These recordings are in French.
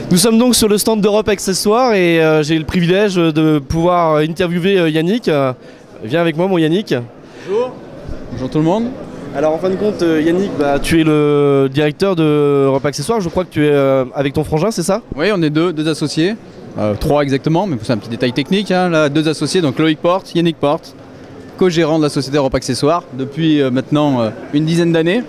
Nous sommes donc sur le stand d'Europe Accessoires et j'ai le privilège de pouvoir interviewer Yannick. Viens avec moi mon Yannick. Bonjour. Bonjour tout le monde. Alors en fin de compte Yannick, tu es le directeur d'Europe Accessoires, je crois que tu es avec ton frangin, c'est ça? Oui, on est deux associés, trois exactement, mais c'est un petit détail technique, hein. Là, deux associés, donc Loïc Porte, Yannick Porte, co-gérant de la société Europe Accessoires depuis maintenant une dizaine d'années.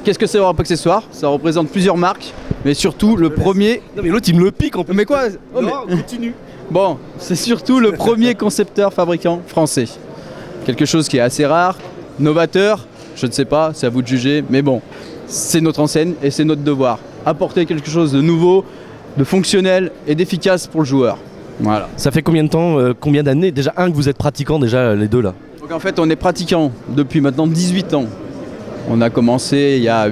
Qu'est-ce que c'est Europe Accessoires? Ça représente plusieurs marques, mais surtout le premier... Non mais l'autre il me le pique en plus. Mais quoi? Oh, non, continue. Bon, c'est surtout le premier concepteur fabricant français. Quelque chose qui est assez rare, novateur, je ne sais pas, c'est à vous de juger, mais bon, c'est notre enseigne et c'est notre devoir. Apporter quelque chose de nouveau, de fonctionnel et d'efficace pour le joueur. Voilà. Ça fait combien de temps, combien d'années déjà que vous êtes pratiquants déjà les deux là? Donc en fait on est pratiquants depuis maintenant 18 ans. On a commencé il y a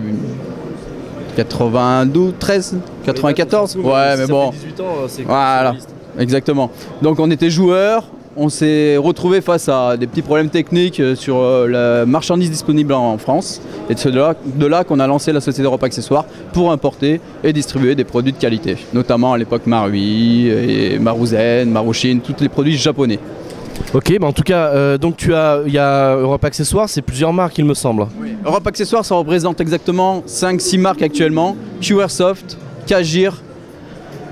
92, 13, 94. Ouais mais bon. 18 ans, c'est voilà, exactement. Donc on était joueurs, on s'est retrouvé face à des petits problèmes techniques sur la marchandise disponible en France. Et c'est de là qu'on a lancé la société Europe Accessoires pour importer et distribuer des produits de qualité. Notamment à l'époque Marui, et Maruzen, Marushine, tous les produits japonais. Ok, en tout cas, donc il y a Europe Accessoires, c'est plusieurs marques il me semble. Oui. Europe Accessoires, ça représente exactement 5-6 marques actuellement. QAirsoft, Kagir,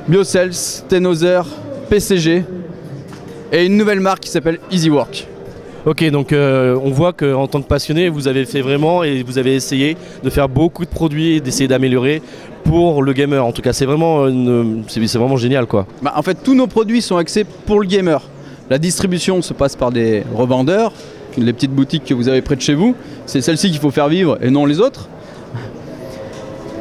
Biocels, Tenozer, PCG et une nouvelle marque qui s'appelle EasyWork. Ok, donc on voit qu'en tant que passionné, vous avez fait vraiment et vous avez essayé de faire beaucoup de produits et d'essayer d'améliorer pour le gamer. En tout cas, c'est vraiment, c'est vraiment génial quoi. En fait, tous nos produits sont axés pour le gamer. La distribution se passe par des revendeurs, les petites boutiques que vous avez près de chez vous. C'est celles-ci qu'il faut faire vivre et non les autres.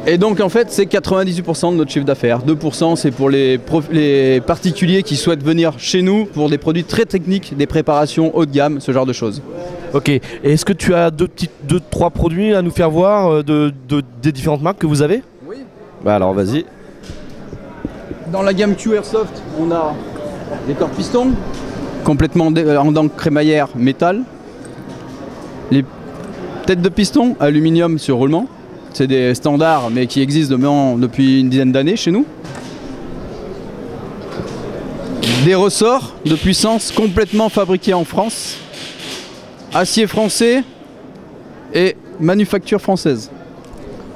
Et donc en fait c'est 98% de notre chiffre d'affaires. 2% c'est pour les particuliers qui souhaitent venir chez nous pour des produits très techniques, des préparations haut de gamme, ce genre de choses. Ok, et est-ce que tu as deux, trois produits à nous faire voir des différentes marques que vous avez? Oui. Bah alors vas-y. Dans la gamme QAirsoft, on a des corps pistons, complètement en dents crémaillère métal. Les têtes de piston, aluminium sur roulement. C'est des standards mais qui existent depuis une dizaine d'années chez nous. Des ressorts de puissance complètement fabriqués en France. Acier français et manufacture française.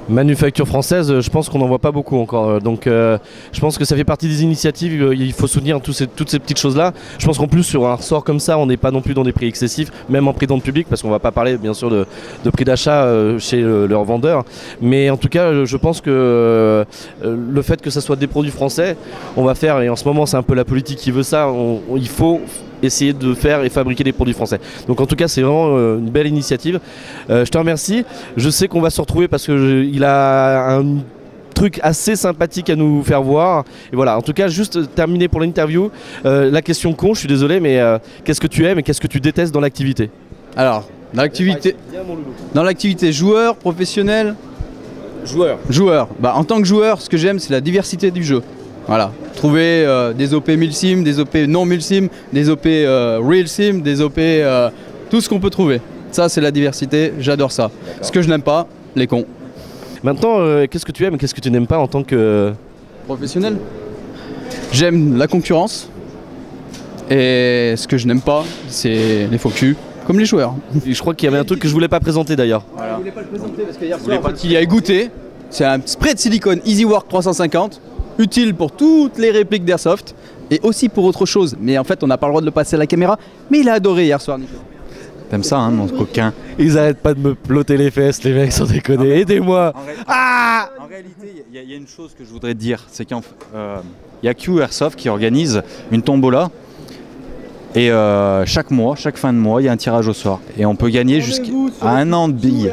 Manufacture française, je pense qu'on n'en voit pas beaucoup encore, donc je pense que ça fait partie des initiatives, il faut soutenir toutes ces petites choses là. Je pense qu'en plus sur un ressort comme ça, on n'est pas non plus dans des prix excessifs, même en prix dans le public, parce qu'on va pas parler bien sûr de prix d'achat chez leurs vendeurs, mais en tout cas je pense que le fait que ça soit des produits français, on va faire, et en ce moment c'est un peu la politique qui veut ça, il faut essayer de faire et fabriquer des produits français. Donc en tout cas c'est vraiment une belle initiative. Je te remercie. Je sais qu'on va se retrouver parce qu'il a un truc assez sympathique à nous faire voir. Et voilà, en tout cas juste terminé pour l'interview. La question con, je suis désolé, mais qu'est-ce que tu aimes et qu'est-ce que tu détestes dans l'activité? Alors, dans l'activité joueur, professionnel? Joueur. En tant que joueur, ce que j'aime c'est la diversité du jeu. Voilà, trouver des OP 1000 sim, des OP non 1000 sim, des OP real sim, des OP tout ce qu'on peut trouver. Ça c'est la diversité, j'adore ça. Ce que je n'aime pas, les cons. Maintenant, qu'est-ce que tu aimes et qu'est-ce que tu n'aimes pas en tant que... professionnel? J'aime la concurrence. Et ce que je n'aime pas, c'est les faux culs, comme les joueurs. Et je crois qu'il y avait un truc que je voulais pas présenter d'ailleurs. Voilà. Je voulais pas le présenter parce qu'hier soir, il y a goûté. C'est un spray de silicone EasyWork 350. Utile pour toutes les répliques d'Airsoft et aussi pour autre chose. Mais en fait, on n'a pas le droit de le passer à la caméra. Mais il a adoré hier soir, Nico. T'aimes ça, hein, mon coquin? Ils arrêtent pas de me ploter les fesses, les mecs, sans déconner. Aidez-moi! En réalité, il y a une chose que je voudrais te dire, c'est qu'il y a QAirsoft qui organise une tombola. Et chaque mois, chaque fin de mois, il y a un tirage au sort. Et on peut gagner jusqu'à un an de billes.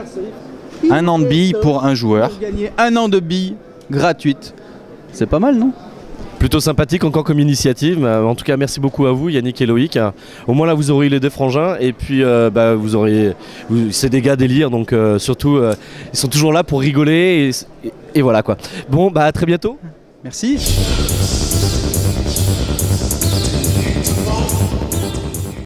Un an de billes pour un joueur. Gagner un an de billes gratuites. C'est pas mal, non? Plutôt sympathique encore comme initiative. En tout cas, merci beaucoup à vous, Yannick et Loïc. Au moins là, vous aurez eu les deux frangins et puis vous aurez, c'est des gars délire, donc surtout, ils sont toujours là pour rigoler et voilà quoi. Bon, à très bientôt. Merci.